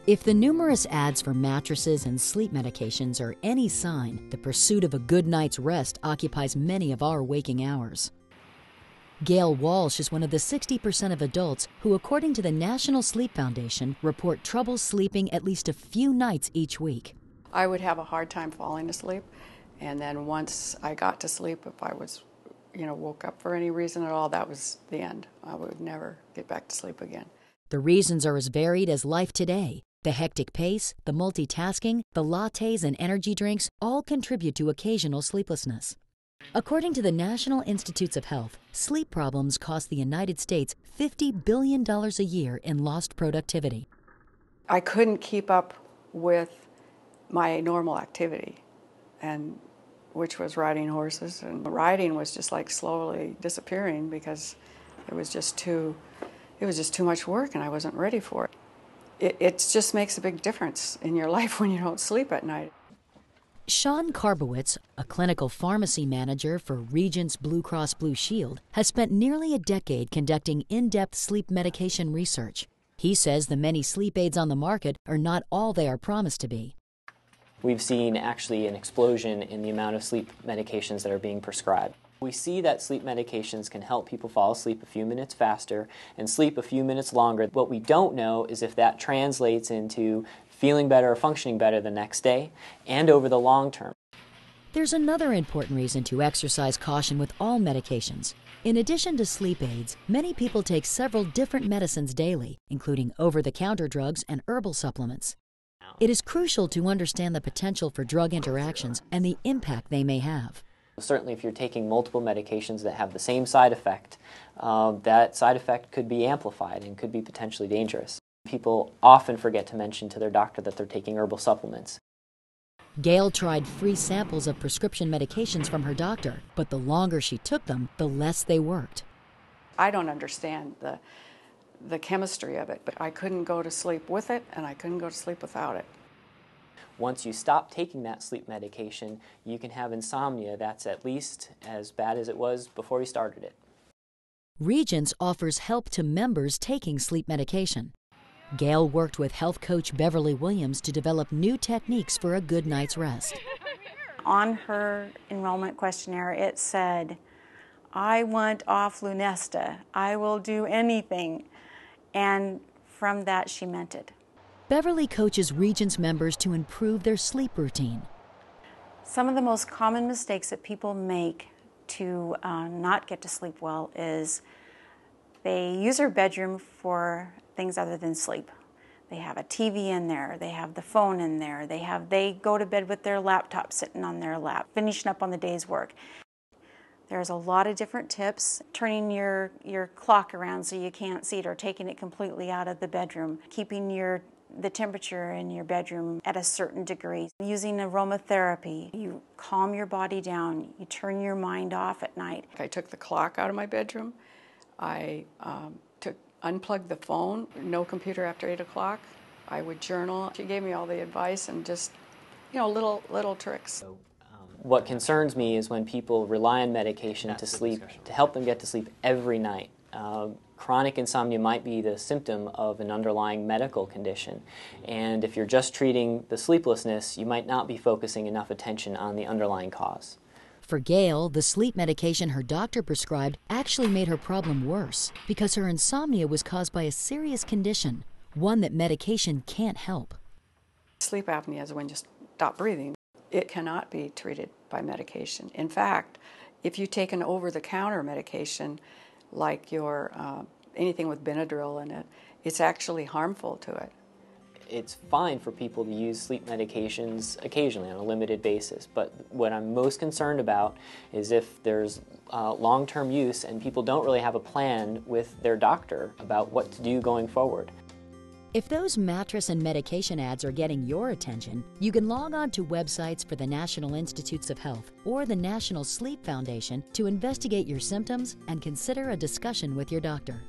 If the numerous ads for mattresses and sleep medications are any sign, the pursuit of a good night's rest occupies many of our waking hours. Gail Walsh is one of the 60% of adults who, according to the National Sleep Foundation, report trouble sleeping at least a few nights each week. I would have a hard time falling asleep, and then once I got to sleep, if I was, woke up for any reason at all, that was the end. I would never get back to sleep again. The reasons are as varied as life today. The hectic pace, the multitasking, the lattes and energy drinks all contribute to occasional sleeplessness. According to the National Institutes of Health, sleep problems cost the United States $50 billion a year in lost productivity. I couldn't keep up with my normal activity, and which was riding horses, and riding was just like slowly disappearing because it was just too much work and I wasn't ready for it. It just makes a big difference in your life when you don't sleep at night. Sean Karbowitz, a clinical pharmacy manager for Regence Blue Cross Blue Shield, has spent nearly a decade conducting in-depth sleep medication research. He says the many sleep aids on the market are not all they are promised to be. We've seen actually an explosion in the amount of sleep medications that are being prescribed. We see that sleep medications can help people fall asleep a few minutes faster and sleep a few minutes longer. What we don't know is if that translates into feeling better or functioning better the next day and over the long term. There's another important reason to exercise caution with all medications. In addition to sleep aids, many people take several different medicines daily, including over-the-counter drugs and herbal supplements. It is crucial to understand the potential for drug interactions and the impact they may have. Certainly if you're taking multiple medications that have the same side effect, that side effect could be amplified and could be potentially dangerous. People often forget to mention to their doctor that they're taking herbal supplements. Gail tried free samples of prescription medications from her doctor, but the longer she took them, the less they worked. I don't understand the chemistry of it, but I couldn't go to sleep with it and I couldn't go to sleep without it. Once you stop taking that sleep medication, you can have insomnia that's at least as bad as it was before you started it. Regence offers help to members taking sleep medication. Gail worked with health coach Beverly Williams to develop new techniques for a good night's rest. On her enrollment questionnaire, it said, "I want off Lunesta. I will do anything." And from that, she meant it. Beverly coaches Regence members to improve their sleep routine. Some of the most common mistakes that people make to not get to sleep well is they use their bedroom for things other than sleep. They have a TV in there, they have the phone in there, they go to bed with their laptop sitting on their lap, finishing up on the day's work. There's a lot of different tips. Turning your clock around so you can't see it, or taking it completely out of the bedroom, keeping the temperature in your bedroom at a certain degree. Using aromatherapy, you calm your body down, you turn your mind off at night. I took the clock out of my bedroom. I unplugged the phone, no computer after 8 o'clock. I would journal. She gave me all the advice and just, little tricks. What concerns me is when people rely on medication to sleep, to help them get to sleep every night. Chronic insomnia might be the symptom of an underlying medical condition, and if you're just treating the sleeplessness, you might not be focusing enough attention on the underlying cause. For Gail, the sleep medication her doctor prescribed actually made her problem worse because her insomnia was caused by a serious condition, one that medication can't help. Sleep apnea is when you stop breathing. It cannot be treated by medication. In fact, if you take an over-the-counter medication, like anything with Benadryl in it, it's actually harmful to it. It's fine for people to use sleep medications occasionally on a limited basis, but what I'm most concerned about is if there's long-term use and people don't really have a plan with their doctor about what to do going forward. If those mattress and medication ads are getting your attention, you can log on to websites for the National Institutes of Health or the National Sleep Foundation to investigate your symptoms and consider a discussion with your doctor.